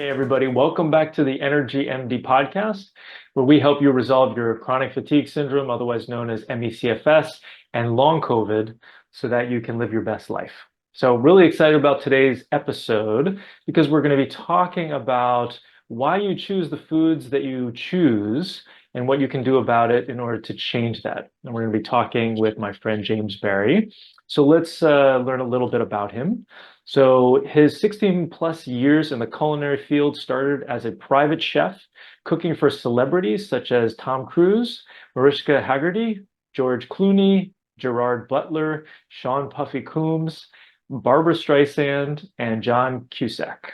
Hey, everybody. Welcome back to the Energy MD podcast, where we help you resolve your chronic fatigue syndrome, otherwise known as ME/CFS, and long COVID so that you can live your best life. So, really excited about today's episode because we're going to be talking about why you choose the foods that you choose and what you can do about it in order to change that. And we're going to be talking with my friend James Barry. So, let's learn a little bit about him. So his 16 plus years in the culinary field started as a private chef, cooking for celebrities such as Tom Cruise, Mariska Hargitay, George Clooney, Gerard Butler, Sean Puffy Coombs, Barbra Streisand, and John Cusack.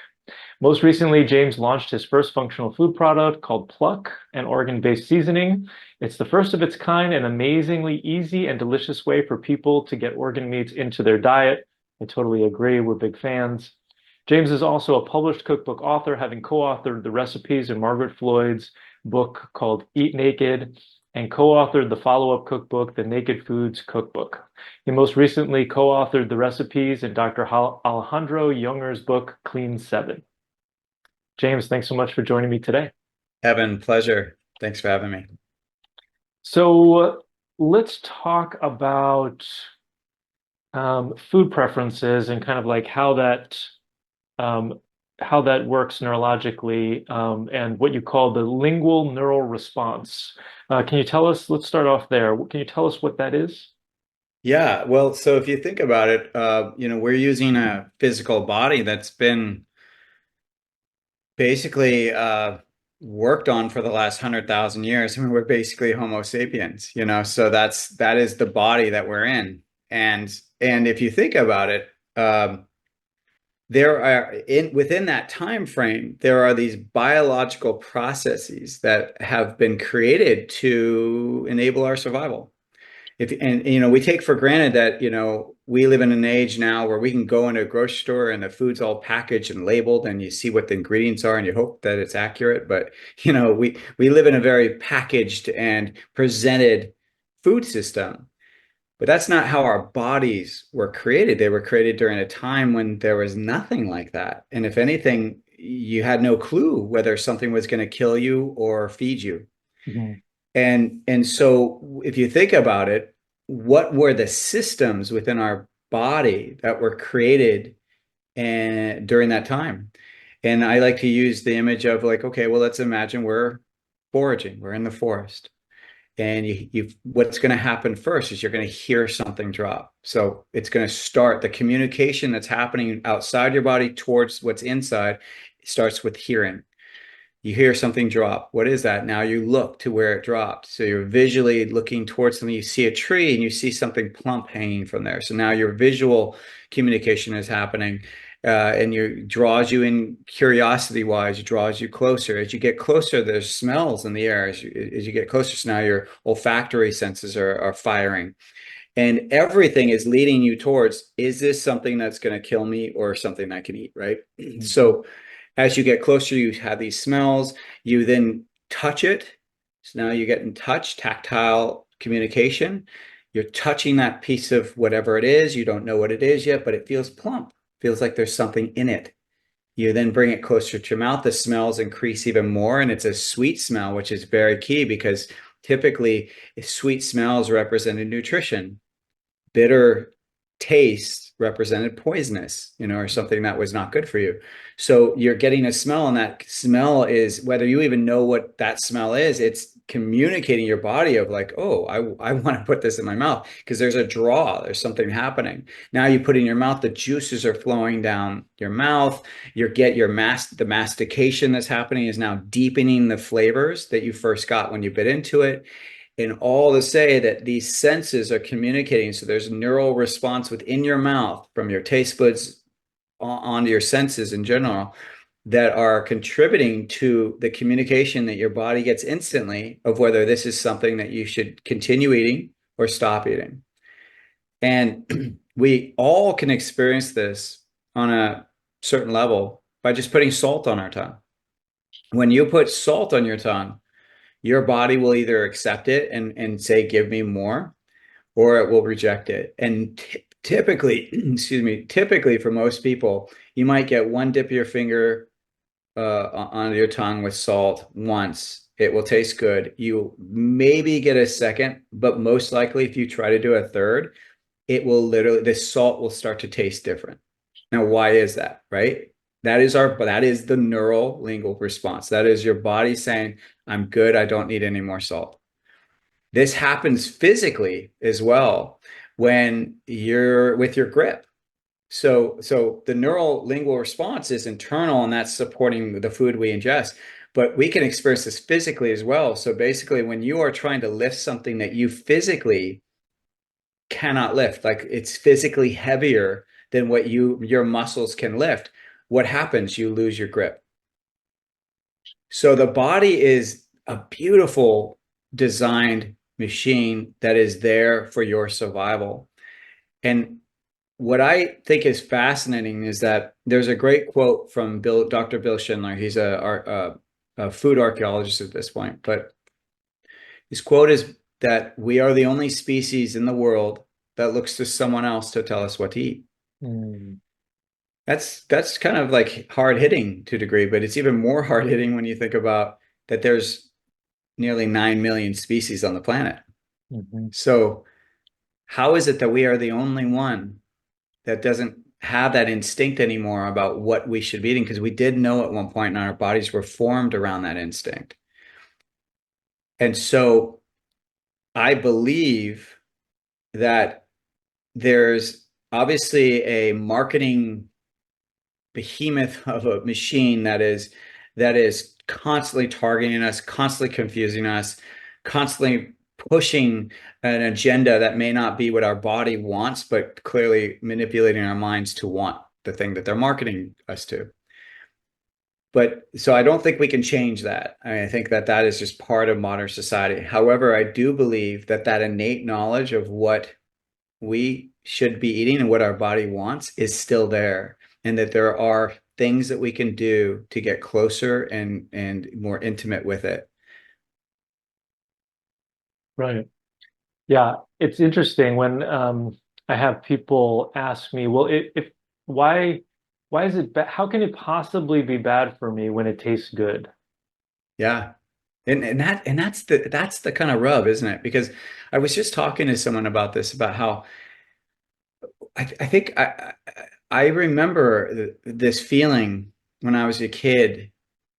Most recently, James launched his first functional food product called Pluck, an organ-based seasoning. It's the first of its kind, an amazingly easy and delicious way for people to get organ meats into their diet. I totally agree. We're big fans. James is also a published cookbook author, having co-authored the recipes in Margaret Floyd's book called Eat Naked and co-authored the follow-up cookbook, the Naked Foods Cookbook. He most recently co-authored the recipes in Dr. Alejandro Junger's book, Clean 7. James, thanks so much for joining me today. Evan, pleasure. Thanks for having me. So let's talk about food preferences and kind of like how that works neurologically and what you call the lingual neural response. Can you tell us, let's start off there. Can you tell us what that is? Yeah, well, so if you think about it, we're using a physical body that's been basically worked on for the last 100,000 years. I mean, we're basically Homo sapiens, so that is the body that we're in. And if you think about it, there are within that time frame, there are these biological processes that have been created to enable our survival. We take for granted that, we live in an age now where we can go into a grocery store and the food's all packaged and labeled and you see what the ingredients are and you hope that it's accurate. But, we live in a very packaged and presented food system. But that's not how our bodies were created. They were created during a time when there was nothing like that. And if anything, you had no clue whether something was going to kill you or feed you. Mhm. And so if you think about it, what were the systems within our body that were created during that time? And I like to use the image of like, okay, well, let's imagine we're foraging, we're in the forest. And what's going to happen first is you're going to hear something drop. So it's going to start the communication that's happening outside your body towards what's inside. It starts with hearing. You hear something drop. What is that? Now you look to where it dropped. So you're visually looking towards something. You see a tree and you see something plump hanging from there. So now your visual communication is happening. And you draws you in curiosity wise, draws you closer. As you get closer, there's smells in the air. As you get closer, so now your olfactory senses are firing. And everything is leading you towards, is this something that's going to kill me or something I can eat, right? Mhm. So as you get closer, you have these smells. You then touch it. So now you get in touch, tactile communication. You're touching that piece of whatever it is. You don't know what it is yet, but it feels plump. Feels like there's something in it. You then bring it closer to your mouth. The smells increase even more, and it's a sweet smell, which is very key because typically sweet smells represented nutrition. Bitter taste represented poisonous, or something that was not good for you. So you're getting a smell, and that smell is, whether you even know what that smell is, it's communicating your body of like, oh, I want to put this in my mouth because there's a draw, there's something happening. Now you put it in your mouth, the juices are flowing down your mouth. The mastication that's happening is now deepening the flavors that you first got when you bit into it. And all to say that these senses are communicating. So there's a neural response within your mouth from your taste buds onto your senses in general that are contributing to the communication that your body gets instantly of whether this is something that you should continue eating or stop eating. And we all can experience this on a certain level by just putting salt on our tongue. When you put salt on your tongue, your body will either accept it and say, give me more, or it will reject it. And typically, typically for most people, you might get one dip of your finger on your tongue with salt once, it will taste good. You maybe get a second, but most likely if you try to do a third, it will literally, the salt will start to taste different. Now, why is that, right? That is the neural lingual response. That is your body saying, I'm good, I don't need any more salt. This happens physically as well when you're with your grip. So the neural lingual response is internal, and that's supporting the food we ingest. But we can experience this physically as well. So basically, when you are trying to lift something that you physically cannot lift, like it's physically heavier than what your muscles can lift, what happens? You lose your grip. So the body is a beautiful designed machine that is there for your survival. And what I think is fascinating is that there's a great quote from Dr. Bill Schindler. He's a food archaeologist at this point, but his quote is that we are the only species in the world that looks to someone else to tell us what to eat. Mm. That's kind of like hard hitting to a degree, but it's even more hard hitting when you think about that there's nearly 9 million species on the planet. Mm-hmm. So how is it that we are the only one that doesn't have that instinct anymore about what we should be eating? Because we did know at one point, and our bodies were formed around that instinct. And so I believe that there's obviously a marketing behemoth of a machine that is constantly targeting us, constantly confusing us, constantly pushing an agenda that may not be what our body wants, but clearly manipulating our minds to want the thing that they're marketing us to. But so I don't think we can change that. I think that that is just part of modern society. However, I do believe that that innate knowledge of what we should be eating and what our body wants is still there, and that there are things that we can do to get closer and more intimate with it. Right. Yeah, it's interesting when I have people ask me, well, if why why is it bad? How can it possibly be bad for me when it tastes good? Yeah. And that's the kind of rub, isn't it? Because I was just talking to someone about this, about how I think I remember this feeling when I was a kid,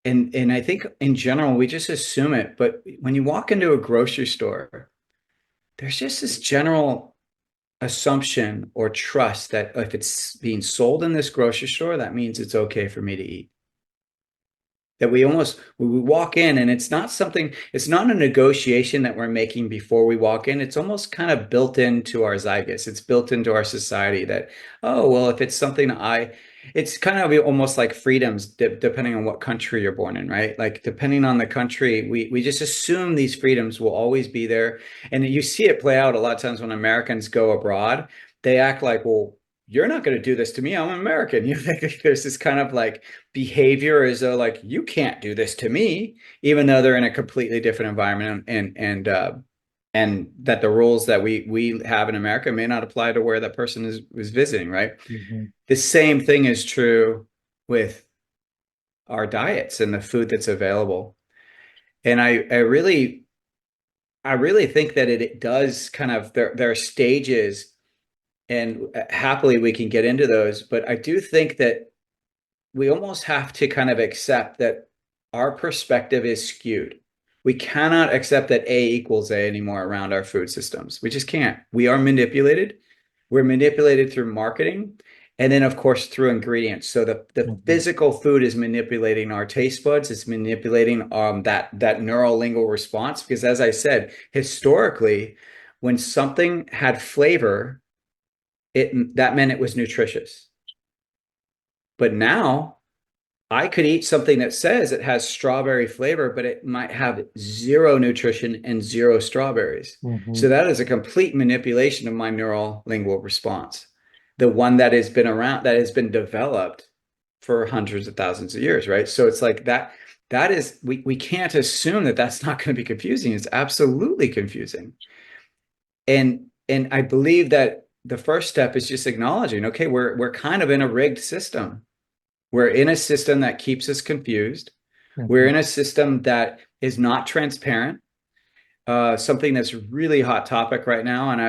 and I think in general we just assume it, but when you walk into a grocery store, there's just this general assumption or trust that if it's being sold in this grocery store, that means it's okay for me to eat. That we walk in, and it's not a negotiation that we're making before we walk in. It's almost kind of built into our zeitgeist. It's built into our society that, oh, well, if it's something it's kind of almost like freedoms depending on what country you're born in, right? Like depending on the country, we just assume these freedoms will always be there. And you see it play out a lot of times when Americans go abroad. They act like, well, you're not going to do this to me. I'm American. You think there's this kind of like behavior as though like you can't do this to me, even though they're in a completely different environment, and that the rules that we have in America may not apply to where that person is visiting, right? Mm-hmm. The same thing is true with our diets and the food that's available. And I really think that it does kind of, there are stages, and happily we can get into those. But I do think that we almost have to kind of accept that our perspective is skewed. We cannot accept that A equals A anymore around our food systems. We just can't. We are manipulated. We're manipulated through marketing, and then of course through ingredients. So the Mm-hmm. physical food is manipulating our taste buds. It's manipulating that neural lingual response. Because as I said, historically, when something had flavor, that meant it was nutritious. But now I could eat something that says it has strawberry flavor, but it might have zero nutrition and zero strawberries. Mm-hmm. So that is a complete manipulation of my neural lingual response. The one that has been around, that has been developed for hundreds of thousands of years, right? So it's like that is, we can't assume that that's not going to be confusing. It's absolutely confusing. And I believe that the first step is just acknowledging, okay, we're kind of in a rigged system. We're in a system that keeps us confused. We're Mhm. in a system that is not transparent. Something that's really hot topic right now, and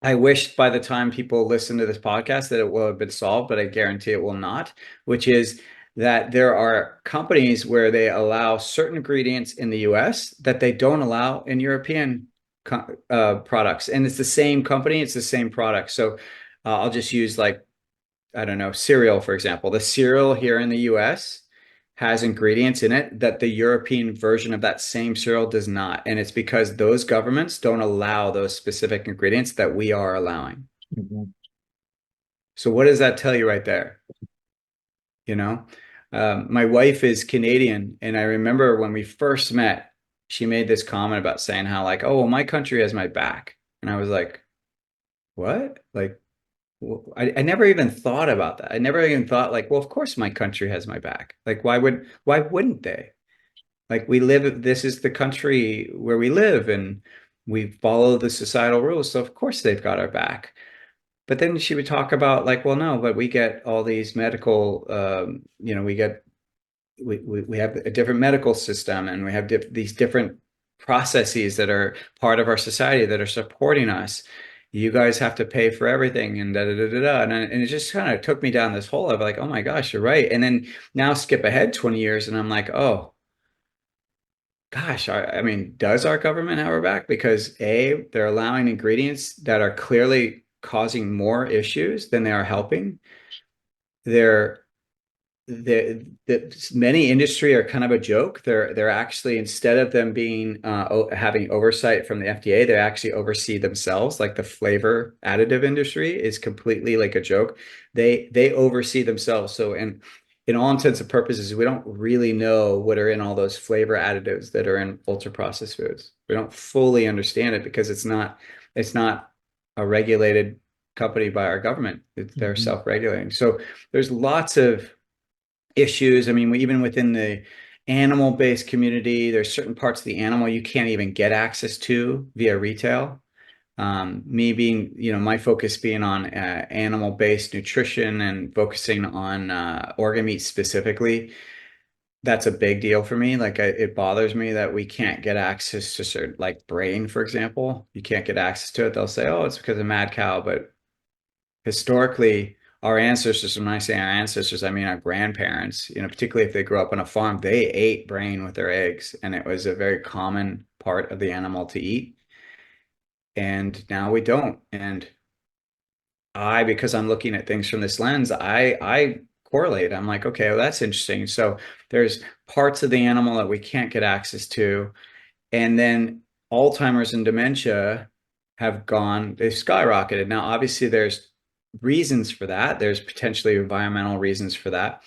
I wish by the time people listen to this podcast that it will have been solved, but I guarantee it will not, which is that there are companies where they allow certain ingredients in the US that they don't allow in European products. And it's the same company, it's the same product. So I'll just use like, I don't know, cereal, for example. The cereal here in the US has ingredients in it that the European version of that same cereal does not. And it's because those governments don't allow those specific ingredients that we are allowing. Mhm. So what does that tell you right there? You know, my wife is Canadian, and I remember when we first met, she made this comment about saying how like, oh, well, my country has my back. And I was like, what? Like, I never even thought about that. I never even thought like, well, of course my country has my back. Like, why wouldn't they? Like we live, this is the country where we live and we follow the societal rules. So of course they've got our back. But then she would talk about like, well, no, but we get all these medical, we have a different medical system and we have these different processes that are part of our society that are supporting us. You guys have to pay for everything and da da da da da. And it just kind of took me down this hole of like, oh my gosh, you're right. And then now skip ahead 20 years and I'm like, oh, gosh, I mean, does our government have our back? Because A, they're allowing ingredients that are clearly causing more issues than they are helping. They're many industry are kind of a joke. They're actually, instead of them being having oversight from the FDA, they actually oversee themselves. Like the flavor additive industry is completely like a joke. They oversee themselves. So in all intents and purposes, we don't really know what are in all those flavor additives that are in ultra processed foods. We don't fully understand it because it's not a regulated company by our government. They're Mhm. self-regulating. So there's lots of issues. I mean, even within the animal-based community, there's certain parts of the animal you can't even get access to via retail. Me being, my focus being on animal-based nutrition and focusing on organ meat specifically, that's a big deal for me. Like it bothers me that we can't get access to certain, like brain, for example. You can't get access to it. They'll say, oh, it's because of mad cow, but historically, our ancestors, when I say our ancestors, I mean our grandparents, particularly if they grew up on a farm, they ate brain with their eggs, and it was a very common part of the animal to eat. And now we don't. And because I'm looking at things from this lens, I correlate. I'm like, okay, well, that's interesting. So there's parts of the animal that we can't get access to. And then Alzheimer's and dementia they've skyrocketed. Now, obviously, there's reasons for that. There's potentially environmental reasons for that.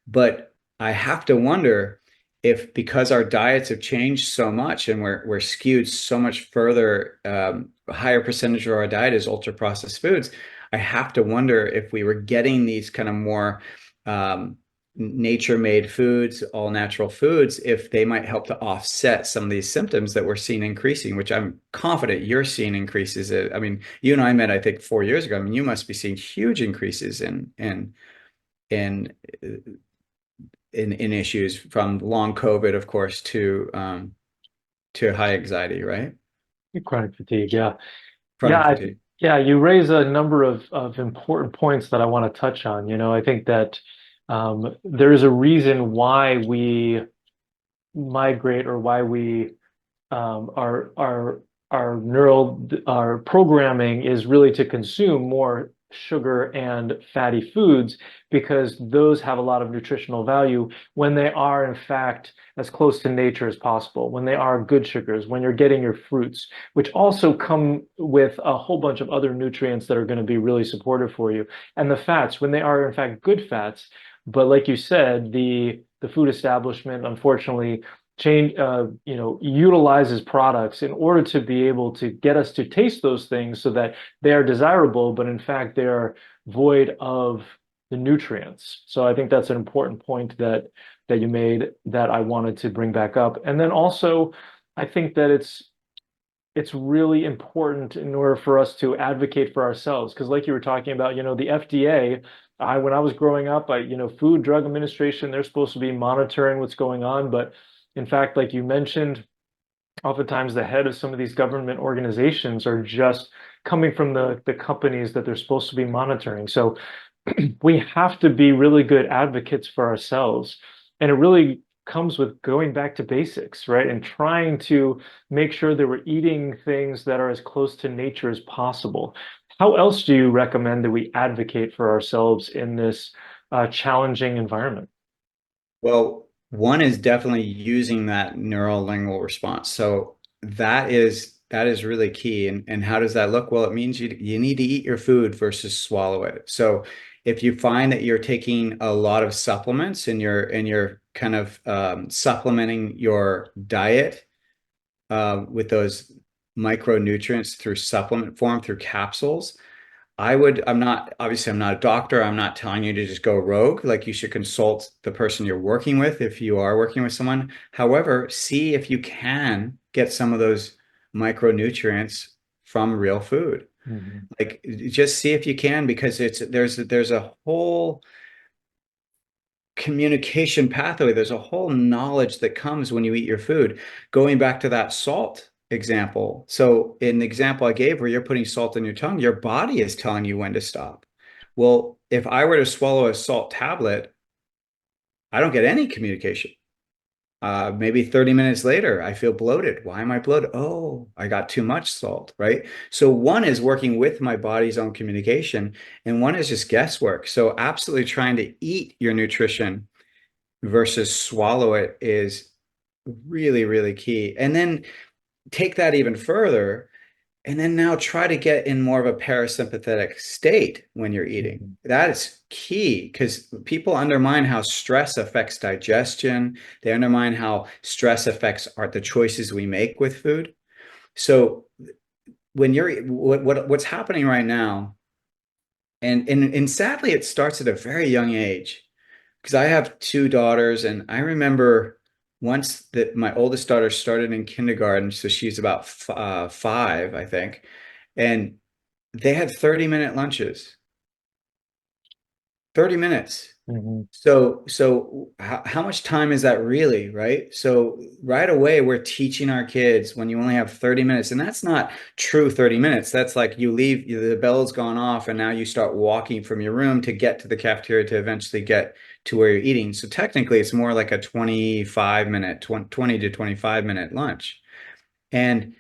But I have to wonder if because our diets have changed so much and we're skewed so much further, a higher percentage of our diet is ultra processed foods. I have to wonder if we were getting these kind of more um, nature-made foods, all natural foods, if they might help to offset some of these symptoms that we're seeing increasing, which I'm confident you're seeing increases. I mean, you and I met, I think, 4 years ago. I mean, you must be seeing huge increases in in issues from long COVID, of course, to high anxiety, right? Chronic fatigue, yeah. Yeah, Chronic fatigue. yeah, you raise a number of important points that I want to touch on. I think that there's a reason why we migrate or why we our programming is really to consume more sugar and fatty foods because those have a lot of nutritional value when they are in fact as close to nature as possible, when they are good sugars, when you're getting your fruits, which also come with a whole bunch of other nutrients that are going to be really supportive for you, and the fats when they are in fact good fats. But like you said, the food establishment unfortunately utilizes products in order to be able to get us to taste those things so that they are desirable, but in fact they are void of the nutrients. So I think that's an important point that you made that I wanted to bring back up. And then also, I think that it's really important in order for us to advocate for ourselves because like you were talking about, the FDA when I was growing up, Food Drug Administration, they're supposed to be monitoring what's going on, but in fact, like you mentioned, oftentimes the head of some of these government organizations are just coming from the companies that they're supposed to be monitoring. So we have to be really good advocates for ourselves. And it really comes with going back to basics, right? And trying to make sure that we're eating things that are as close to nature as possible. How else do you recommend that we advocate for ourselves in this challenging environment? Well, one is definitely using that neural lingual response. So that is really key. And how does that look? Well, it means you need to eat your food versus swallow it. So if you find that you're taking a lot of supplements and you're kind of supplementing your diet with those micronutrients through supplement form, through capsules, I'm not a doctor. I'm not telling you to just go rogue. Like, you should consult the person you're working with if you are working with someone. However, see if you can get some of those micronutrients from real food. Mhm. Like, just see if you can, because there's a whole communication pathway. There's a whole knowledge that comes when you eat your food. Going back to that salt example. So in the example I gave where you're putting salt in your tongue, your body is telling you when to stop. Well, if I were to swallow a salt tablet, I don't get any communication. Maybe 30 minutes later, I feel bloated. Why am I bloated? Oh, I got too much salt, right? So one is working with my body's own communication, and one is just guesswork. So absolutely trying to eat your nutrition versus swallow it is really, really key. And then take that even further, and then now try to get in more of a parasympathetic state when you're eating. Mhm. That is key, because people undermine how stress affects digestion. They undermine how stress affects the choices we make with food. So when what's happening right now, and sadly, it starts at a very young age, because I have two daughters, and I remember once that my oldest daughter started in kindergarten, so she's about 5, I think, and they had 30-minute lunches. 30 minutes. Mhm. So how much time is that really, right? So right away, we're teaching our kids when you only have 30 minutes, and that's not true 30 minutes. That's like you leave, the bell's gone off, and now you start walking from your room to get to the cafeteria to eventually get to where you're eating. So technically, it's more like a 25-minute, 20 to 25-minute lunch. And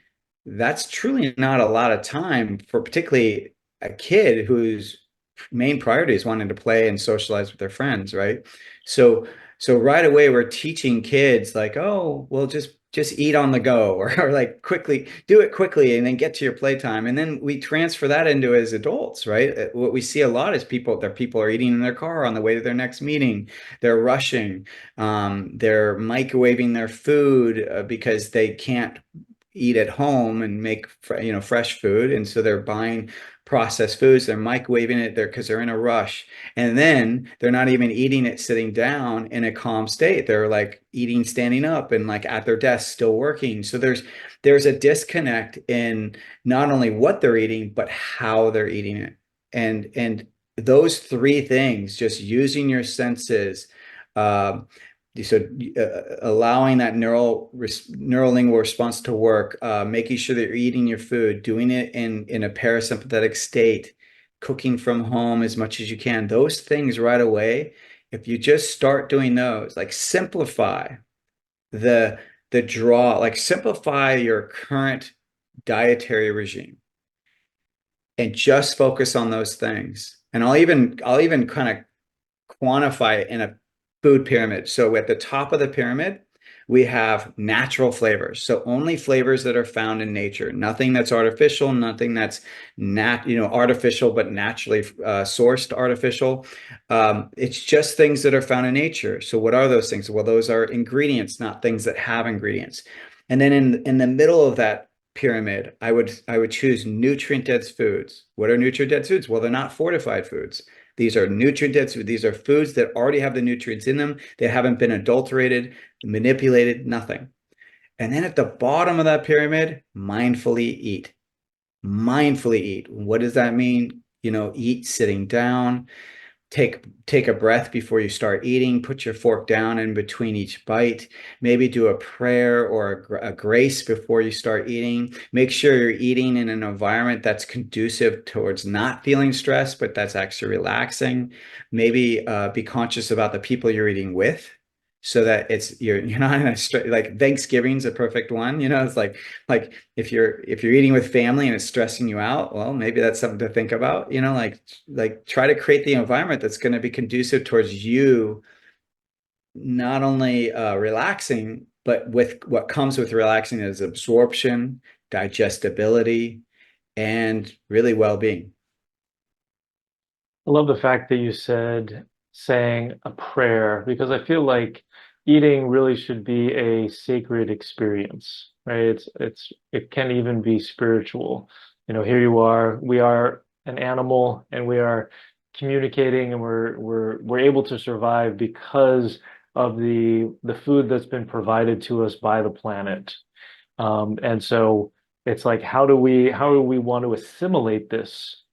that's truly not a lot of time for particularly a kid whose main priority is wanting to play and socialize with their friends, right? So so right away we're teaching kids like, oh, well, just eat on the go, or like quickly do it quickly and then get to your playtime. And then we transfer that into as adults, right? What we see a lot is people are eating in their car on the way to their next meeting. They're rushing. They're microwaving their food because they can't eat at home and make fresh food, and so they're buying processed foods. They're microwaving it there because they're in a rush, and then they're not even eating it sitting down in a calm state. They're like eating standing up and like at their desk still working. So there's a disconnect in not only what they're eating but how they're eating it. And those three things, just using your senses, um, so allowing that neural lingual response to work, making sure that you're eating your food, doing it in a parasympathetic state, cooking from home as much as you can. Those things right away, if you just start doing those, like simplify the like simplify your current dietary regime and just focus on those things. And I'll even kind of quantify it in a food pyramid. So at the top of the pyramid, we have natural flavors. So only flavors that are found in nature, nothing that's artificial, nothing that's artificial, but naturally sourced artificial. It's just things that are found in nature. So what are those things? Well, those are ingredients, not things that have ingredients. And then in the middle of that pyramid, I would choose nutrient dense foods. What are nutrient dense foods? Well, they're not fortified foods. These are nutrient dense. These are foods that already have the nutrients in them. They haven't been adulterated, manipulated, nothing. And then at the bottom of that pyramid, mindfully eat. Mindfully eat. What does that mean? Eat sitting down. take a breath before you start eating, put your fork down in between each bite, maybe do a prayer or a grace before you start eating. Make sure you're eating in an environment that's conducive towards not feeling stressed, but that's actually relaxing. Maybe be conscious about the people you're eating with, so that you're not in a like Thanksgiving's a perfect one. It's like if you're eating with family and it's stressing you out, well, maybe that's something to think about. Like try to create the environment that's going to be conducive towards you not only relaxing, but with what comes with relaxing is absorption, digestibility, and really well-being. I love the fact that you said saying a prayer because I feel like eating really should be a sacred experience, right? It can even be spiritual. Here you are, we are an animal and we are communicating and we're able to survive because of the food that's been provided to us by the planet. And so it's like, how do we want to assimilate this?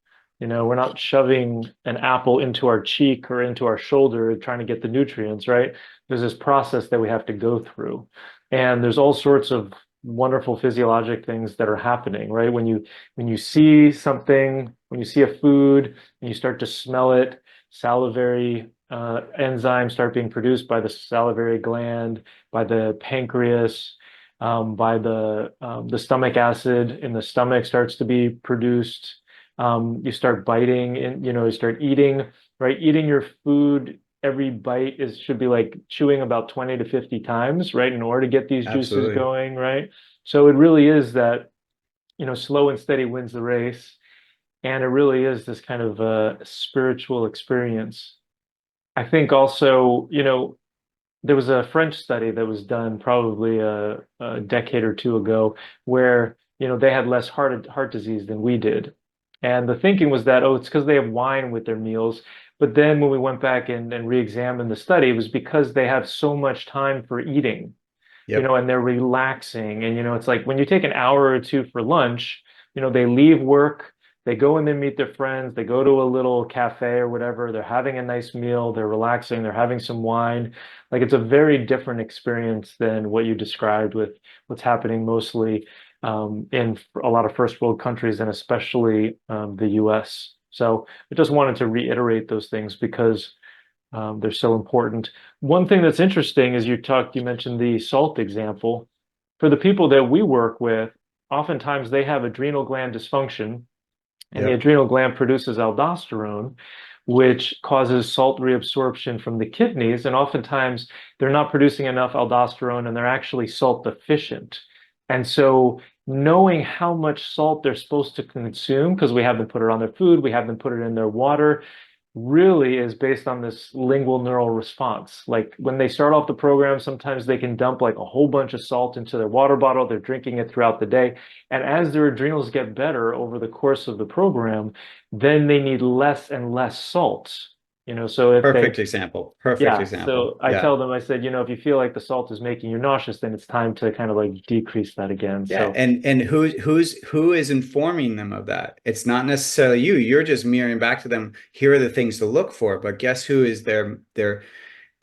We're not shoving an apple into our cheek or into our shoulder trying to get the nutrients, right? There's this process that we have to go through. And there's all sorts of wonderful physiologic things that are happening, right? When you see something, when you see a food, and you start to smell it, salivary enzymes start being produced by the salivary gland, by the pancreas, by the stomach acid in the stomach starts to be produced. You start biting and you start eating, right? Eating your food, every bite should be like chewing about 20 to 50 times, right? In order to get these juices Absolutely. going, right? So it really is that, slow and steady wins the race. And it really is this kind of spiritual experience. I think also, there was a French study that was done probably a decade or two ago where, they had less heart disease than we did. And the thinking was that, oh, it's because they have wine with their meals. But then when we went back and re-examined the study, it was because they have so much time for eating, Yep. and they're relaxing. And, it's like when you take an hour or two for lunch, they leave work, they go and they meet their friends, they go to a little cafe or whatever, they're having a nice meal, they're relaxing, they're having some wine. Like it's a very different experience than what you described with what's happening mostly in a lot of first world countries and especially the US. So I just wanted to reiterate those things because they're so important. One thing that's interesting is you mentioned the salt example. For the people that we work with, oftentimes they have adrenal gland dysfunction, and the Yep. adrenal gland produces aldosterone, which causes salt reabsorption from the kidneys. And oftentimes they're not producing enough aldosterone and they're actually salt deficient. And so knowing how much salt they're supposed to consume, because we have them put it on their food, we have them put it in their water, really is based on this lingual neural response. Like when they start off the program, sometimes they can dump like a whole bunch of salt into their water bottle. They're drinking it throughout the day. And as their adrenals get better over the course of the program, then they need less and less salt. So if they Perfect example. Perfect yeah, example. so I Yeah. tell them, I said, if you feel like the salt is making you nauseous, then it's time to kind of like decrease that again. Yeah, So and who is informing them of that? It's not necessarily you. You're just mirroring back to them. Here are the things to look for. But guess who is their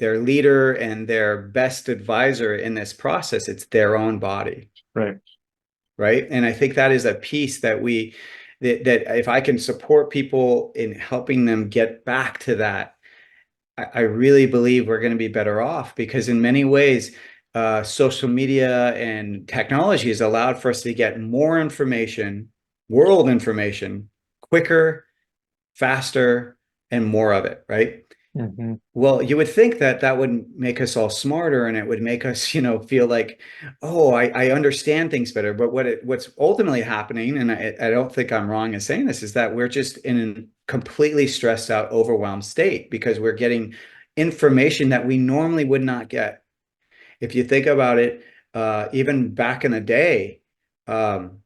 leader and their best advisor in this process? It's their own body, right. right? And I think that is a piece that if I can support people in helping them get back to that, I really believe we're going to be better off because in many ways, social media and technology has allowed for us to get more information, world information, quicker, faster, and more of it, right? Hmm. Well, you would think that that would make us all smarter and it would make us, feel like, oh, I understand things better. But what's ultimately happening, and I don't think I'm wrong in saying this, is that we're just in a completely stressed out, overwhelmed state because we're getting information that we normally would not get. If you think about it, even back in the day, um,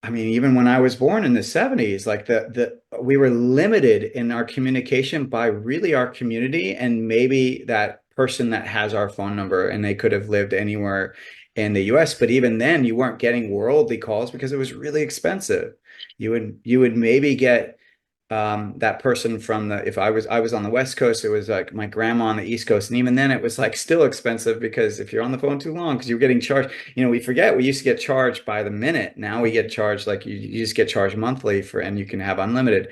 I mean, even when I was born in the 70s, like we were limited in our communication by really our community and maybe that person that has our phone number and they could have lived anywhere in the US. But even then you weren't getting worldly calls because it was really expensive. You would maybe get that person from the, if I was on the West Coast, it was like my grandma on the East Coast. And even then it was like still expensive because if you're on the phone too long, because you're getting charged, we forget we used to get charged by the minute. Now we get charged like you just get charged monthly for, and you can have unlimited.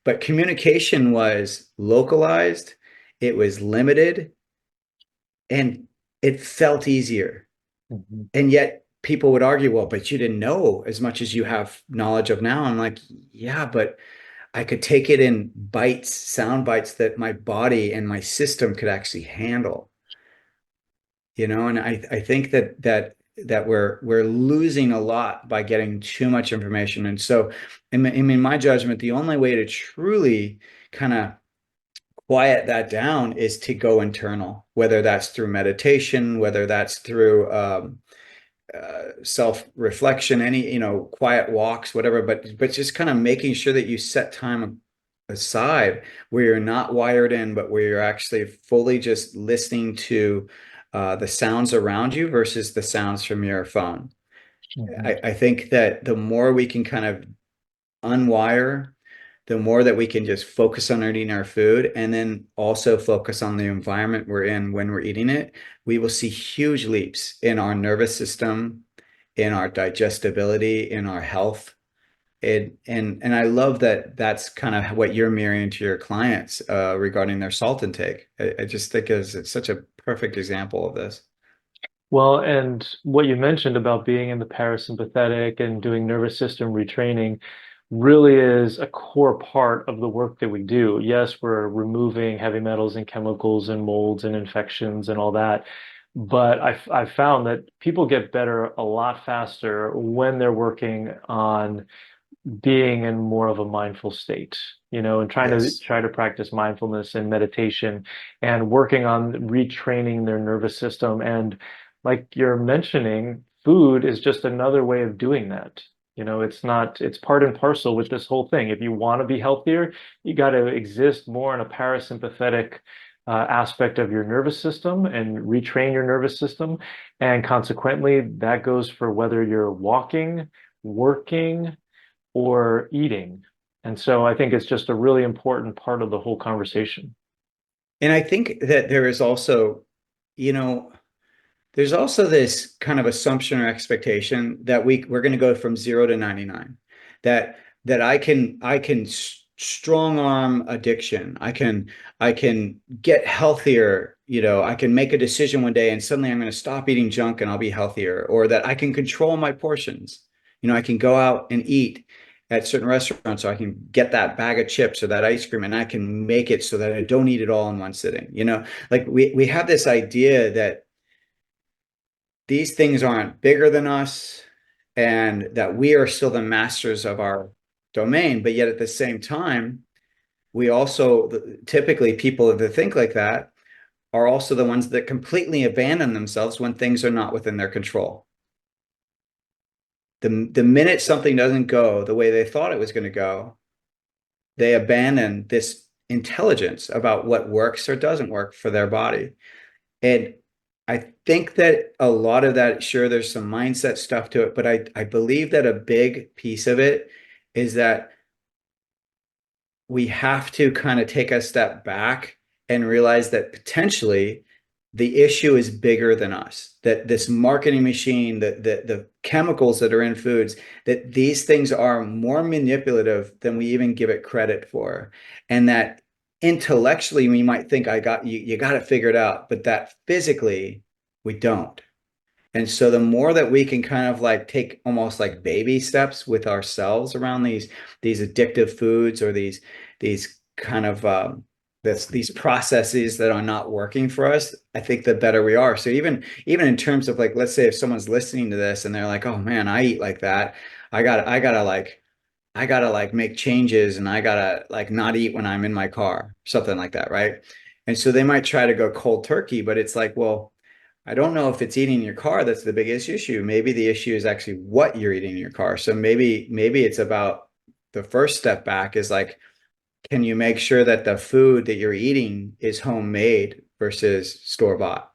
But communication was localized, it was limited, and it felt easier. Mhm. And yet people would argue, well, but you didn't know as much as you have knowledge of now. I'm like, yeah, but I could take it in bites, sound bites that my body and my system could actually handle, and I think that we're losing a lot by getting too much information. And so, in my judgment, the only way to truly kind of quiet that down is to go internal, whether that's through meditation, whether that's through self-reflection, any, quiet walks, whatever, but just kind of making sure that you set time aside where you're not wired in, but where you're actually fully just listening to the sounds around you versus the sounds from your phone. Mhm. I think that the more we can kind of unwire, the more that we can just focus on eating our food and then also focus on the environment we're in when we're eating it, we will see huge leaps in our nervous system, in our digestibility, in our health. And I love that that's kind of what you're mirroring to your clients regarding their salt intake. I just think it's such a perfect example of this. Well, and what you mentioned about being in the parasympathetic and doing nervous system retraining really is a core part of the work that we do. Yes, we're removing heavy metals and chemicals and molds and infections and all that. But I've found that people get better a lot faster when they're working on being in more of a mindful state, and Yes. try to practice mindfulness and meditation and working on retraining their nervous system. And like you're mentioning, food is just another way of doing that. It's part and parcel with this whole thing. If you want to be healthier, you got to exist more in a parasympathetic aspect of your nervous system and retrain your nervous system. And consequently, that goes for whether you're walking, working, or eating. And so I think it's just a really important part of the whole conversation. And I think that there is also, you know, there's also this kind of assumption or expectation that we're going to go from 0 to 99, that I can strong arm addiction. I can get healthier. I can make a decision one day and suddenly I'm going to stop eating junk and I'll be healthier, or that I can control my portions. I can go out and eat at certain restaurants, so I can get that bag of chips or that ice cream and I can make it so that I don't eat it all in one sitting. Like we have this idea that these things aren't bigger than us and that we are still the masters of our domain. But yet at the same time, we also typically people that think like that are also the ones that completely abandon themselves when things are not within their control. The minute something doesn't go the way they thought it was going to go, they abandon this intelligence about what works or doesn't work for their body. And I think that a lot of that, sure, there's some mindset stuff to it, but I believe that a big piece of it is that we have to kind of take a step back and realize that potentially the issue is bigger than us, that this marketing machine, the chemicals that are in foods, that these things are more manipulative than we even give it credit for. And that intellectually we might think you got it figured out, but that physically we don't. And so the more that we can kind of like take almost like baby steps with ourselves around these addictive foods, or these kind of these processes that are not working for us, I think the better we are. So even in terms of like, let's say if someone's listening to this and they're like, oh man, I eat like that. I gotta make changes, and I gotta like not eat when I'm in my car, something like that, right? And so they might try to go cold turkey, but it's like, well, I don't know if it's eating in your car that's the biggest issue. Maybe the issue is actually what you're eating in your car. So maybe it's about the first step back is like, can you make sure that the food that you're eating is homemade versus store bought?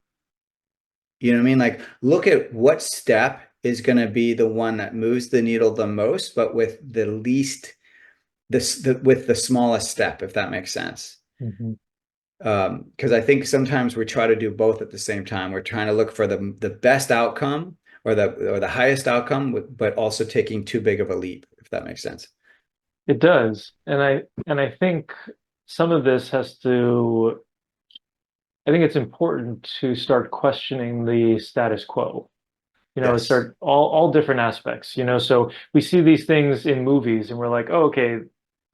You know what I mean? Like, look at what step is going to be the one that moves the needle the most, but with with the smallest step, if that makes sense. Mhm. Because I think sometimes we try to do both at the same time. We're trying to look for the best outcome or the highest outcome, but also taking too big of a leap, if that makes sense. It does. And I think some of this has to, I think it's important to start questioning the status quo. Yes. Start all different aspects, so we see these things in movies and we're like, oh, okay,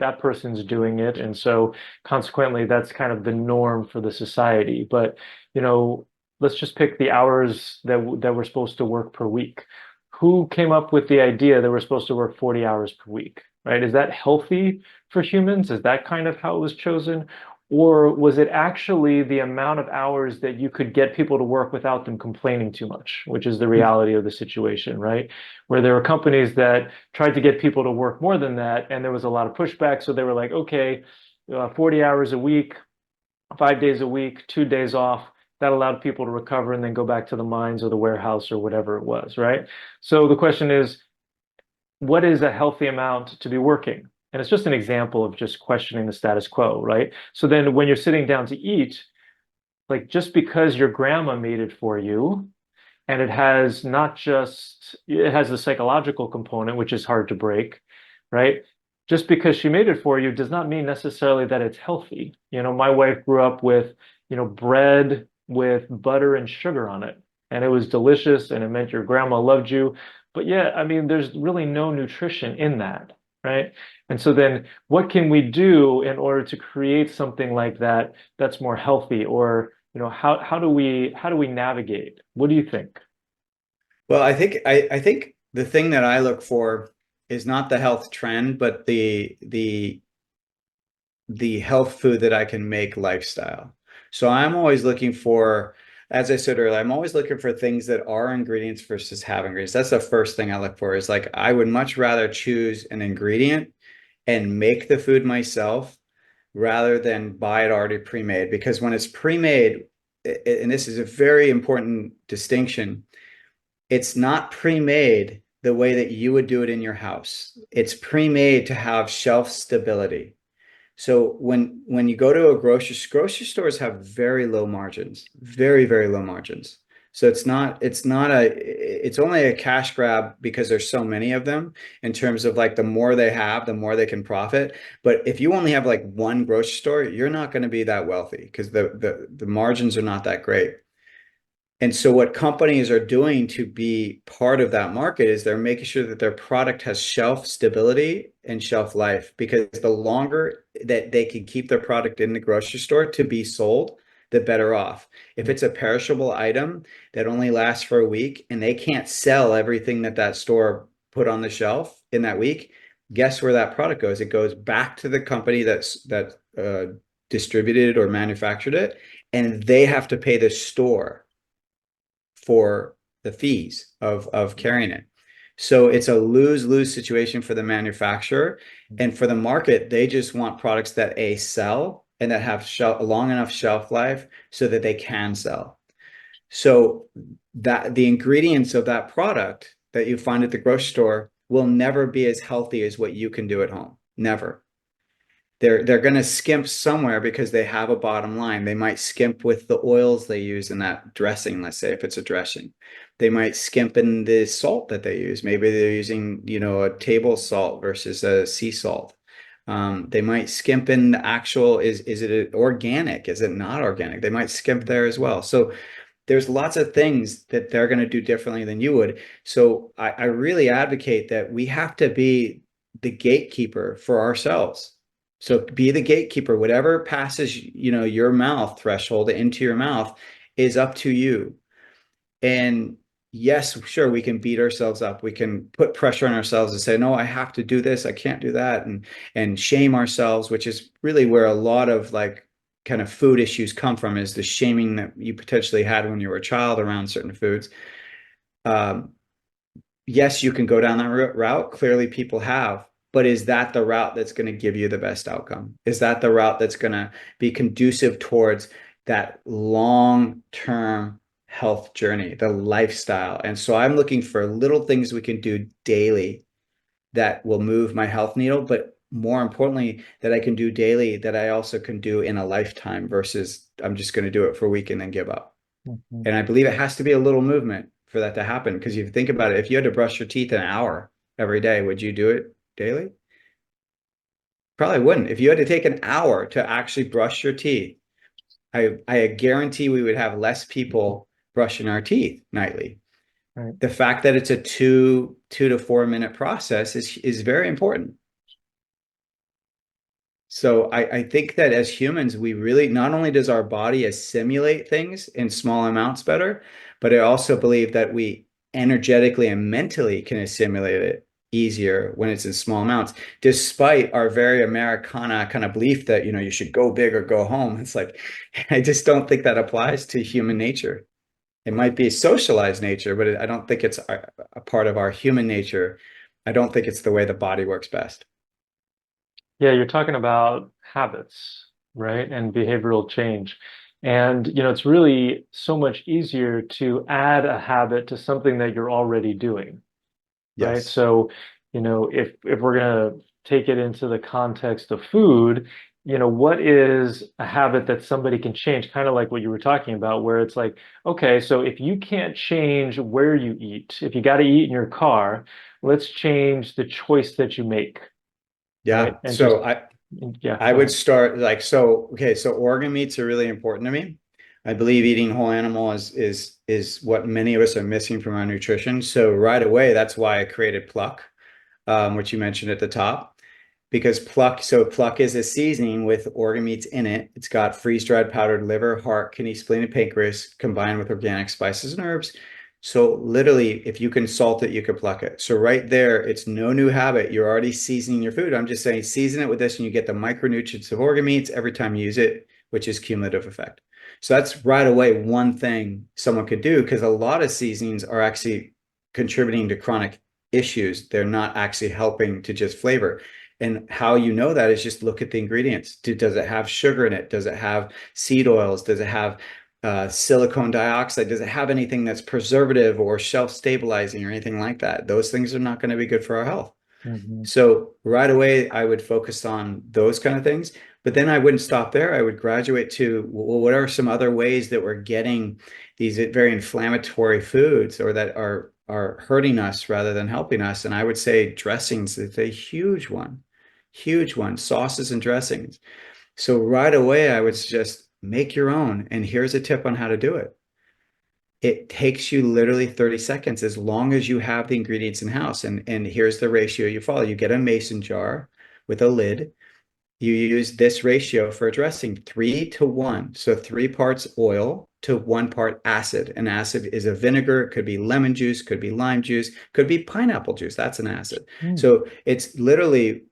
that person's doing it. And so consequently, that's kind of the norm for the society. But, you know, let's just pick the hours that we're supposed to work per week. Who came up with the idea that we're supposed to work 40 hours per week, right? Is that healthy for humans? Is that kind of how it was chosen? Or was it actually the amount of hours that you could get people to work without them complaining too much, which is the reality of the situation, right? Where there were companies that tried to get people to work more than that, and there was a lot of pushback. So they were like, okay, 40 hours a week, 5 days a week, 2 days off. That allowed people to recover and then go back to the mines or the warehouse or whatever it was, right? So the question is, what is a healthy amount to be working? And it's just an example of just questioning the status quo, right? So then when you're sitting down to eat, like just because your grandma made it for you, and it has the psychological component, which is hard to break, right? Just because she made it for you does not mean necessarily that it's healthy. My wife grew up with, bread with butter and sugar on it, and it was delicious, and it meant your grandma loved you. But yeah, I mean, there's really no nutrition in that, right? And so then what can we do in order to create something like that that's more healthy? Or, how do we navigate? What do you think? Well, I think the thing that I look for is not the health trend, but the health food that I can make lifestyle. So I'm always looking for, as I said earlier, I'm always looking for things that are ingredients versus have ingredients. That's the first thing I look for is like, I would much rather choose an ingredient and make the food myself rather than buy it already pre-made. Because when it's pre-made, and this is a very important distinction, it's not pre-made the way that you would do it in your house. It's pre-made to have shelf stability. So when you go to a grocery stores have very low margins, very, very low margins. So it's only a cash grab because there's so many of them in terms of like the more they have, the more they can profit. But if you only have like one grocery store, you're not going to be that wealthy because the margins are not that great. And so what companies are doing to be part of that market is they're making sure that their product has shelf stability and shelf life, because the longer that they can keep their product in the grocery store to be sold, the better off. If it's a perishable item that only lasts for a week and they can't sell everything that store put on the shelf in that week, guess where that product goes? It goes back to the company that distributed or manufactured it, and they have to pay the store for the fees of carrying it. So it's a lose-lose situation for the manufacturer, and for the market, they just want products that sell and that have a long enough shelf life so that they can sell. So that the ingredients of that product that you find at the grocery store will never be as healthy as what you can do at home. Never. They're going to skimp somewhere because they have a bottom line. They might skimp with the oils they use in that dressing, let's say if it's a dressing. They might skimp in the salt that they use. Maybe they're using, a table salt versus a sea salt. They might skimp in the actual, is it organic? Is it not organic? They might skimp there as well. So there's lots of things that they're going to do differently than you would. So I really advocate that we have to be the gatekeeper for ourselves. So be the gatekeeper. Whatever passes, your mouth threshold into your mouth is up to you. And yes, sure, we can beat ourselves up. We can put pressure on ourselves and say, no, I have to do this. I can't do that. And shame ourselves, which is really where a lot of like kind of food issues come from, is the shaming that you potentially had when you were a child around certain foods. Yes, you can go down that route. Clearly, people have. But is that the route that's going to give you the best outcome? Is that the route that's going to be conducive towards that long-term health journey, the lifestyle? And so I'm looking for little things we can do daily that will move my health needle, but more importantly, that I can do daily, that I also can do in a lifetime versus I'm just going to do it for a week and then give up. Mhm. And I believe it has to be a little movement for that to happen. Because if you think about it, if you had to brush your teeth an hour every day, would you do it daily? Probably wouldn't. If you had to take an hour to actually brush your teeth, I guarantee we would have less people brushing our teeth nightly. Right. The fact that it's a 2 to 4 minute process is very important. So I think that as humans, we really, not only does our body assimilate things in small amounts better, but I also believe that we energetically and mentally can assimilate it easier when it's in small amounts, despite our very Americana kind of belief that, you should go big or go home. It's like, I just don't think that applies to human nature. It might be socialized nature, but I don't think it's a part of our human nature. I don't think it's the way the body works best. Yeah, you're talking about habits, right? And behavioral change. And, it's really so much easier to add a habit to something that you're already doing, right? Yes. So, if we're gonna take it into the context of food, what is a habit that somebody can change? Kind of like what you were talking about, where it's like, okay, so if you can't change where you eat, if you got to eat in your car, let's change the choice that you make, right? Yeah. And just, So yeah, I go would ahead. start like, so okay, so organ meats are really important to me. I believe eating whole animal is what many of us are missing from our nutrition. So right away, that's why I created Pluck, which you mentioned at the top, because Pluck is a seasoning with organ meats in it. It's got freeze-dried powdered liver, heart, kidney, spleen, and pancreas combined with organic spices and herbs. So literally, if you can salt it, you can pluck it. So right there, it's no new habit. You're already seasoning your food. I'm just saying season it with this and you get the micronutrients of organ meats every time you use it, which is cumulative effect. So that's right away one thing someone could do, because a lot of seasonings are actually contributing to chronic issues. They're not actually helping to just flavor. And how you know that is just look at the ingredients. Does it have sugar in it? Does it have seed oils? Does it have silicone dioxide? Does it have anything that's preservative or shelf stabilizing or anything like that? Those things are not going to be good for our health. Mhm. So right away, I would focus on those kind of things. But then I wouldn't stop there. I would graduate to, well, what are some other ways that we're getting these very inflammatory foods or that are hurting us rather than helping us? And I would say dressings is a huge one, huge one, sauces and dressings. So right away, I would suggest make your own. And here's a tip on how to do it. It takes you literally 30 seconds as long as you have the ingredients in house. And here's the ratio you follow. You get a mason jar with a lid. You use this ratio for a dressing, 3 to 1. So 3 parts oil to 1 part acid. An acid is a vinegar. It could be lemon juice, could be lime juice, could be pineapple juice. That's an acid. Mm. So it's literally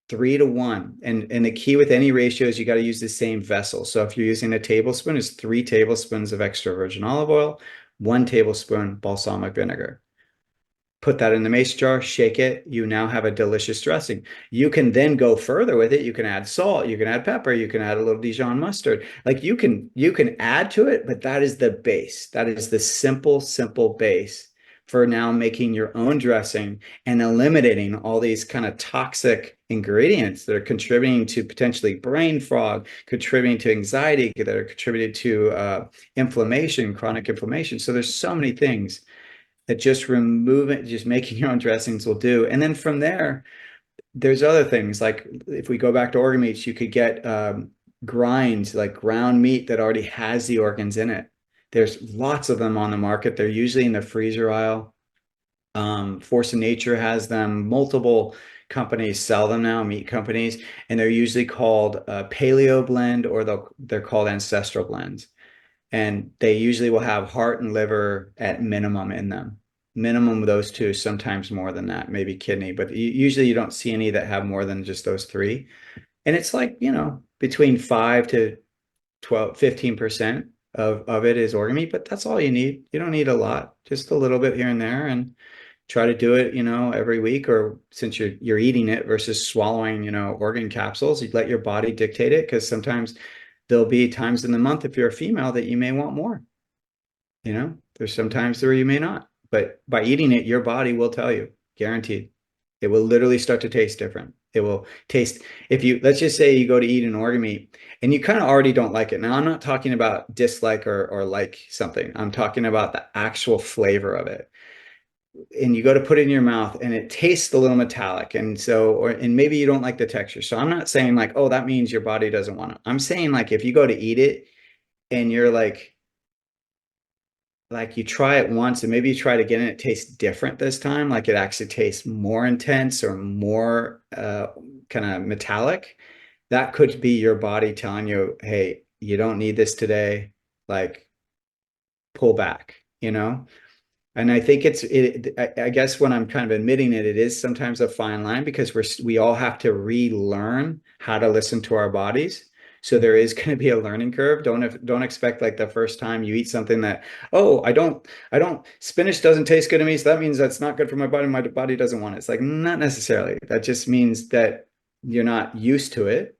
3 to 1. And the key with any ratio is you got to use the same vessel. So if you're using a tablespoon, it's 3 tablespoons of extra virgin olive oil, 1 tablespoon balsamic vinegar. Put that in the mason jar, shake it. You now have a delicious dressing. You can then go further with it. You can add salt, you can add pepper, you can add a little Dijon mustard. Like you can add to it, but that is the base. That is the simple base for now making your own dressing and eliminating all these kind of toxic ingredients that are contributing to potentially brain fog, contributing to anxiety, that are contributing to inflammation, chronic inflammation. So there's so many things that just removing, just making your own dressings will do. And then from there, there's other things like if we go back to organ meats, you could get grinds, like ground meat that already has the organs in it. There's lots of them on the market. They're usually in the freezer aisle. Force of Nature has them. Multiple companies sell them now, meat companies, and they're usually called paleo blend, or they're called ancestral blends. And they usually will have heart and liver at minimum in them. Minimum of those two, sometimes more than that, maybe kidney, but usually you don't see any that have more than just those three. And it's like, between 5 to 12, 15% of it is organ meat, but that's all you need. You don't need a lot, just a little bit here and there, and try to do it, every week, or since you're eating it versus swallowing, organ capsules, you let your body dictate it, because sometimes there'll be times in the month, if you're a female, that you may want more. There's some times where you may not, but by eating it, your body will tell you, guaranteed. It will literally start to taste different. It will taste, if you, let's just say you go to eat an organ meat and you kind of already don't like it. Now, I'm not talking about dislike or like something. I'm talking about the actual flavor of it. And you go to put it in your mouth and it tastes a little metallic. And so, and maybe you don't like the texture. So I'm not saying like, oh, that means your body doesn't want it. I'm saying like, if you go to eat it and you're like you try it once and maybe you try it again and it tastes different this time, like it actually tastes more intense or more kind of metallic, that could be your body telling you, hey, you don't need this today, like pull back, you know? And I think I guess when I'm kind of admitting it, it is sometimes a fine line because we all have to relearn how to listen to our bodies. So there is going to be a learning curve. Don't expect like the first time you eat something that, oh, spinach doesn't taste good to me, so that means that's not good for my body. My body doesn't want it. It's like, not necessarily. That just means that you're not used to it,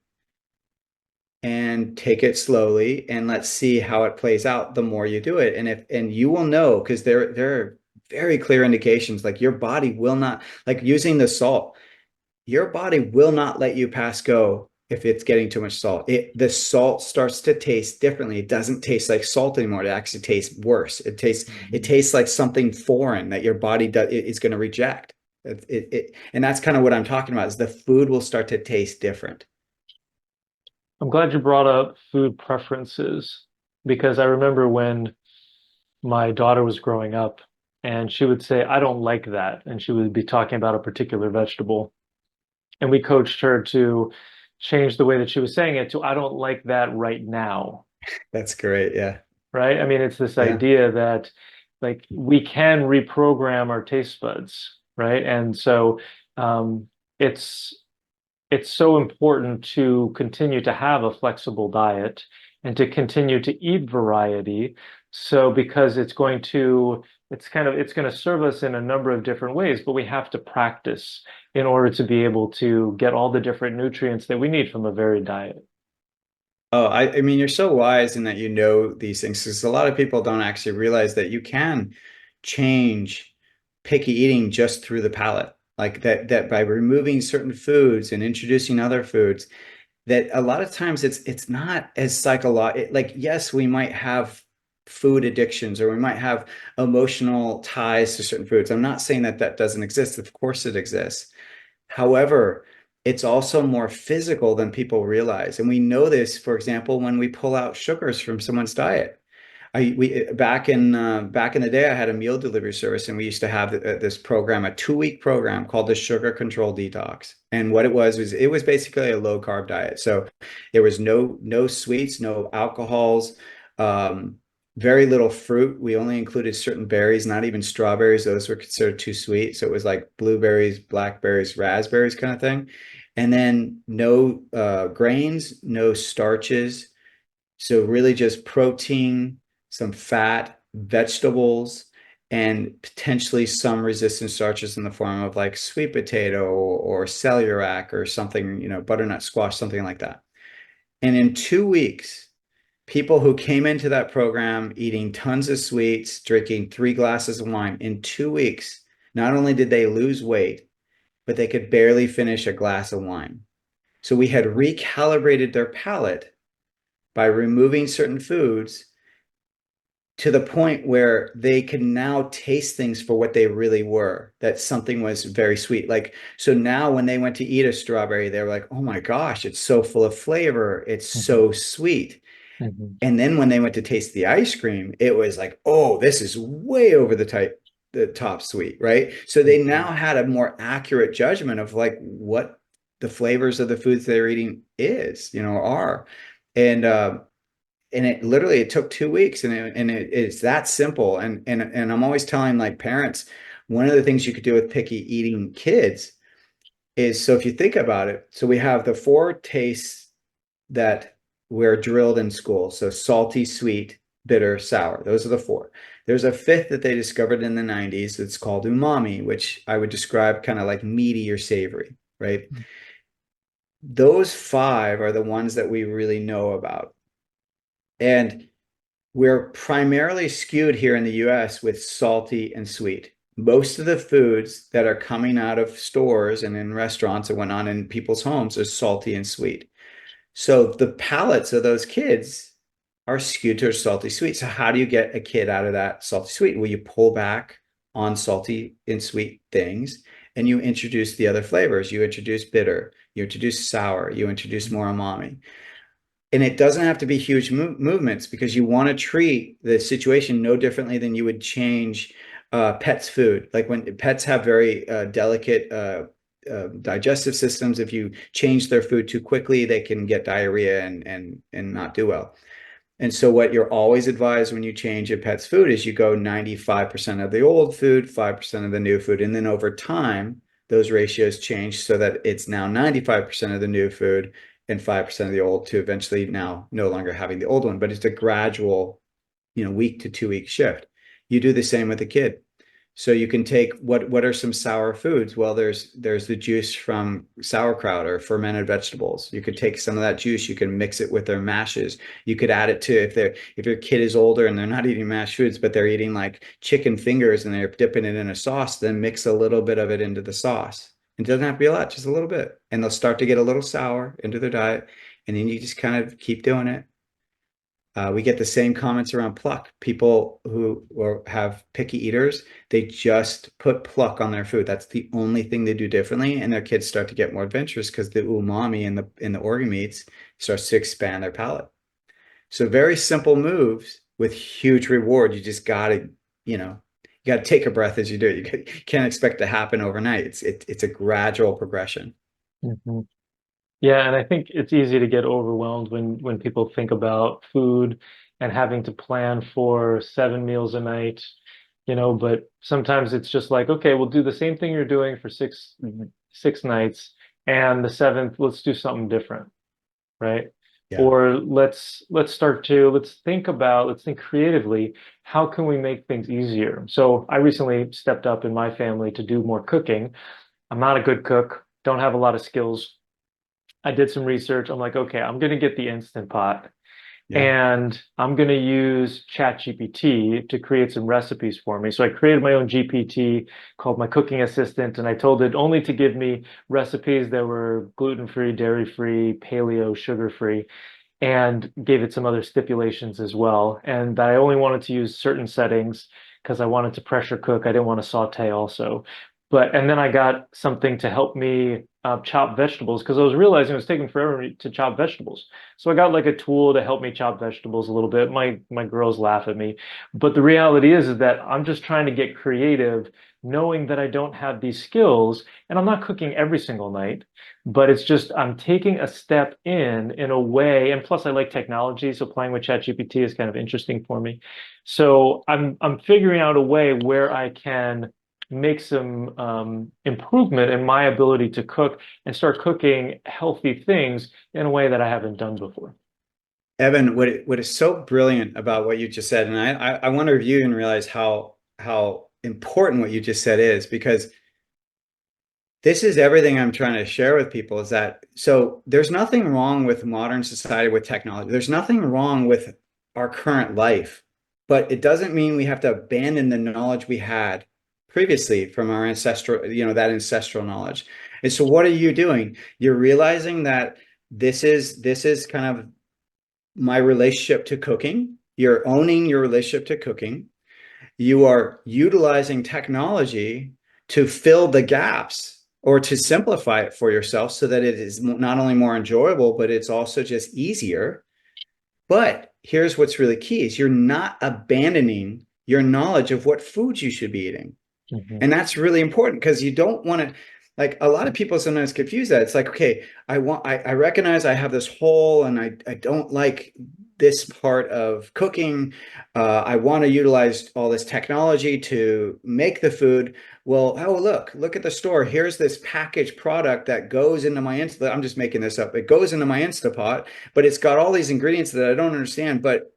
and take it slowly and let's see how it plays out the more you do it. And you will know, because there are very clear indications, like your body will not, like using the salt, your body will not let you pass go if it's getting too much salt. The salt starts to taste differently. It doesn't taste like salt anymore. It actually tastes worse. It tastes like something foreign that your body is going to reject. And that's kind of what I'm talking about, is the food will start to taste different. I'm glad you brought up food preferences because I remember when my daughter was growing up and she would say, I don't like that. And she would be talking about a particular vegetable. And we coached her to change the way that she was saying it to, I don't like that right now. That's great. Yeah. Right? I mean, it's this Yeah. idea that like we can reprogram our taste buds, right? And so um, it's it's so important to continue to have a flexible diet and to continue to eat variety. So because it's going to serve us in a number of different ways, but we have to practice in order to be able to get all the different nutrients that we need from a varied diet. Oh, I mean, you're so wise in that you know these things, because a lot of people don't actually realize that you can change picky eating just through the palate. Like that by removing certain foods and introducing other foods, that a lot of times it's not as psychological. Like, yes, we might have food addictions or we might have emotional ties to certain foods. I'm not saying that that doesn't exist. Of course it exists. However, it's also more physical than people realize. And we know this, for example, when we pull out sugars from someone's diet. We back in the day, I had a meal delivery service, and we used to have this program, a 2-week program called the Sugar Control Detox. And what it was it was basically a low carb diet. So there was no sweets, no alcohols, um, very little fruit. We only included certain berries, not even strawberries. Those were considered too sweet. So it was like blueberries, blackberries, raspberries kind of thing. And then no grains, no starches. So really just protein, some fat, vegetables, and potentially some resistant starches in the form of like sweet potato or cellulac or something, butternut squash, something like that. And in 2 weeks, people who came into that program eating tons of sweets, drinking 3 glasses of wine, in 2 weeks, not only did they lose weight, but they could barely finish a glass of wine. So we had recalibrated their palate by removing certain foods to the point where they can now taste things for what they really were, that something was very sweet. Like, so now when they went to eat a strawberry, they were like, oh my gosh, it's so full of flavor. It's Mhm. so sweet. Mhm. And then when they went to taste the ice cream, it was like, oh, this is way over the top sweet, right? So they now Mhm. had a more accurate judgment of like what the flavors of the foods they're eating are. And it took 2 weeks, it's that simple. And I'm always telling like parents, one of the things you could do with picky eating kids is, so if you think about it, so we have the 4 tastes that we're drilled in school. So salty, sweet, bitter, sour. Those are the 4. There's a 5th that they discovered in the 90s. It's called umami, which I would describe kind of like meaty or savory, right? Those 5 are the ones that we really know about. And we're primarily skewed here in the US with salty and sweet. most of the foods that are coming out of stores and in restaurants and whatnot in people's homes are salty and sweet. So the palates of those kids are skewed towards salty sweet. So how do you get a kid out of that salty sweet? Well, you pull back on salty and sweet things and you introduce the other flavors. You introduce bitter, you introduce sour, you introduce more umami. And it doesn't have to be huge movements because you want to treat the situation no differently than you would change pets' food. Like when pets have very delicate digestive systems, if you change their food too quickly, they can get diarrhea and not do well. And so what you're always advised when you change a pet's food is you go 95% of the old food, 5% of the new food. And then over time, those ratios change so that it's now 95% of the new food and 5% of the old, to eventually now no longer having the old one. But it's a gradual, week to 2 week shift. You do the same with a kid. So you can take what are some sour foods? Well, there's the juice from sauerkraut or fermented vegetables. You could take some of that juice, you can mix it with their mashes. You could add it to, if your kid is older and they're not eating mashed foods, but they're eating like chicken fingers and they're dipping it in a sauce, then mix a little bit of it into the sauce. It doesn't have to be a lot, just a little bit. And they'll start to get a little sour into their diet. And then you just kind of keep doing it. We get the same comments around Pluck. People who have picky eaters, they just put Pluck on their food. That's the only thing they do differently. And their kids start to get more adventurous because the umami in the organ meats starts to expand their palate. So very simple moves with huge reward. You just got to, you got to take a breath as you do it. You can't expect to happen overnight. It's a gradual progression. Mhm. Yeah, and I think it's easy to get overwhelmed when people think about food and having to plan for 7 meals a night, but sometimes it's just like, okay, we'll do the same thing you're doing for six nights, and the seventh, let's do something different, right? Yeah. Or let's think creatively, how can we make things easier? So I recently stepped up in my family to do more cooking. I'm not a good cook, don't have a lot of skills. I did some research. I'm like, okay, I'm going to get the Instant Pot Yeah. and I'm going to use ChatGPT to create some recipes for me. So I created my own GPT called my cooking assistant, and I told it only to give me recipes that were gluten-free, dairy-free, paleo, sugar-free, and gave it some other stipulations as well. And I only wanted to use certain settings because I wanted to pressure cook. I didn't want to saute also. And then I got something to help me chop vegetables because I was realizing it was taking forever to chop vegetables. So I got like a tool to help me chop vegetables a little bit. My girls laugh at me, but the reality is that I'm just trying to get creative, knowing that I don't have these skills, and I'm not cooking every single night, but it's just I'm taking a step in a way. And plus, I like technology, so playing with ChatGPT is kind of interesting for me. So I'm figuring out a way where I can make some improvement in my ability to cook and start cooking healthy things in a way that I haven't done before. Evan, what is so brilliant about what you just said, and I want to review and realize how important what you just said is, because this is everything I'm trying to share with people, is that so there's nothing wrong with modern society with technology. There's nothing wrong with our current life, but it doesn't mean we have to abandon the knowledge we had previously from our ancestral, that ancestral knowledge. And so what are you doing? You're realizing that this is kind of my relationship to cooking. You're owning your relationship to cooking. You are utilizing technology to fill the gaps or to simplify it for yourself so that it is not only more enjoyable, but it's also just easier. But here's what's really key is you're not abandoning your knowledge of what foods you should be eating. Mhm. And that's really important because you don't want to, like, a lot of people sometimes confuse that. It's like, okay, I recognize I have this hole and I don't like this part of cooking. I want to utilize all this technology to make the food. Well, oh, look at the store. Here's this packaged product that goes into my Insta. I'm just making this up. It goes into my Instapot, but it's got all these ingredients that I don't understand, but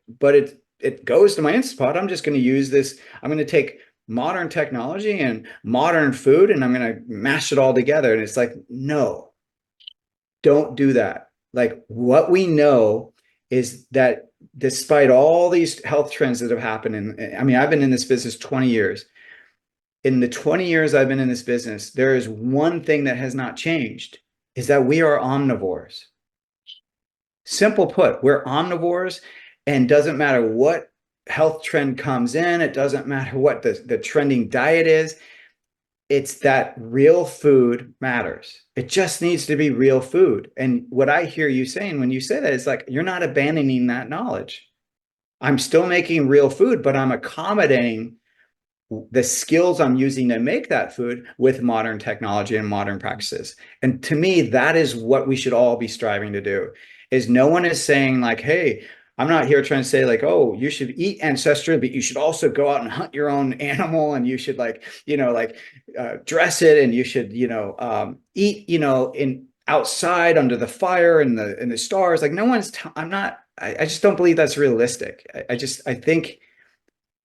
it goes to my Instapot. I'm just going to use this. I'm going to take modern technology and modern food and I'm going to mash it all together. And it's like, no, don't do that. Like, what we know is that despite all these health trends that have happened, and I mean, I've been in this business 20 years, in the 20 years I've been in this business, there is one thing that has not changed, is that we are omnivores. Simple put, we're omnivores, and doesn't matter what health trend comes in, it doesn't matter what the trending diet is, it's that real food matters. It just needs to be real food. And what I hear you saying when you say that is like, you're not abandoning that knowledge. I'm still making real food, but I'm accommodating the skills I'm using to make that food with modern technology and modern practices. And to me, that is what we should all be striving to do. Is no one is saying like, hey, I'm not here trying to say like, oh, you should eat ancestral, but you should also go out and hunt your own animal, and you should like, dress it, and you should, eat, in outside under the fire and the stars. Like no one's, I just don't believe that's realistic. I think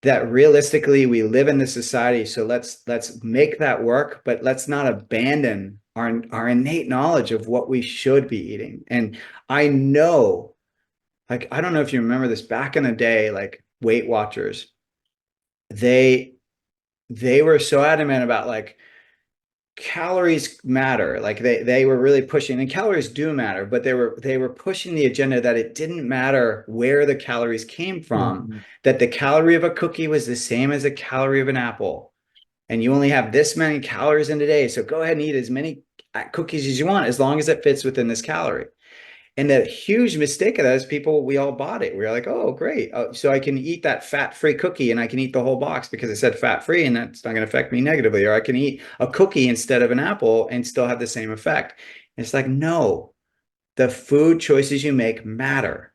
that realistically we live in this society. So let's make that work, but let's not abandon our innate knowledge of what we should be eating. And I know, like, I don't know if you remember this back in the day, like Weight Watchers, they were so adamant about like calories matter. Like they were really pushing, and calories do matter, but they were pushing the agenda that it didn't matter where the calories came from, that the calorie of a cookie was the same as a calorie of an apple. And you only have this many calories in a day. So go ahead and eat as many cookies as you want, as long as it fits within this calorie. And the huge mistake of that is we all bought it. We were like, oh, great. So I can eat that fat-free cookie and I can eat the whole box because it said fat-free and that's not going to affect me negatively. Or I can eat a cookie instead of an apple and still have the same effect. And it's like, no, the food choices you make matter.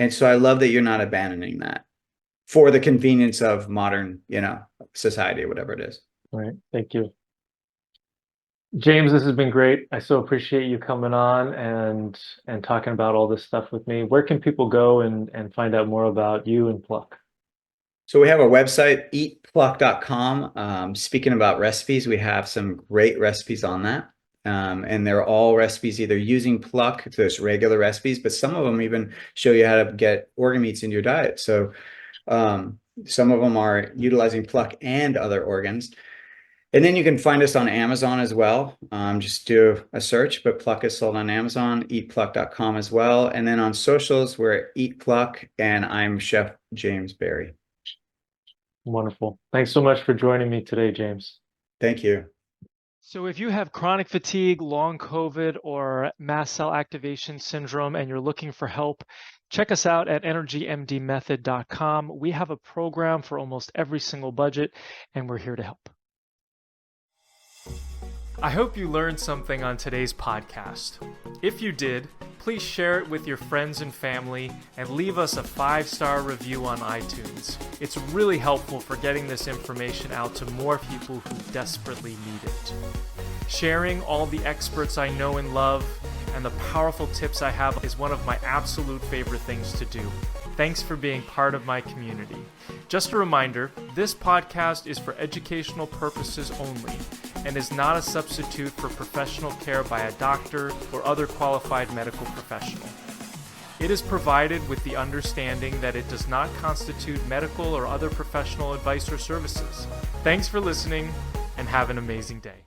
And so I love that you're not abandoning that for the convenience of modern, society or whatever it is. All right. Thank you. James, this has been great. I so appreciate you coming on and talking about all this stuff with me. Where can people go and find out more about you and Pluck? So we have a website, eatpluck.com. Speaking about recipes, we have some great recipes on that. And they're all recipes either using Pluck, there's regular recipes, but some of them even show you how to get organ meats in your diet. So some of them are utilizing Pluck and other organs. And then you can find us on Amazon as well. Just do a search, but Pluck is sold on Amazon, eatpluck.com as well. And then on socials, we're at Eat Pluck, and I'm Chef James Berry. Wonderful. Thanks so much for joining me today, James. Thank you. So if you have chronic fatigue, long COVID, or mast cell activation syndrome, and you're looking for help, check us out at energymdmethod.com. We have a program for almost every single budget, and we're here to help. I hope you learned something on today's podcast. If you did, please share it with your friends and family and leave us a 5-star review on iTunes. It's really helpful for getting this information out to more people who desperately need it. Sharing all the experts I know and love and the powerful tips I have is one of my absolute favorite things to do. Thanks for being part of my community. Just a reminder, this podcast is for educational purposes only and is not a substitute for professional care by a doctor or other qualified medical professional. It is provided with the understanding that it does not constitute medical or other professional advice or services. Thanks for listening, and have an amazing day.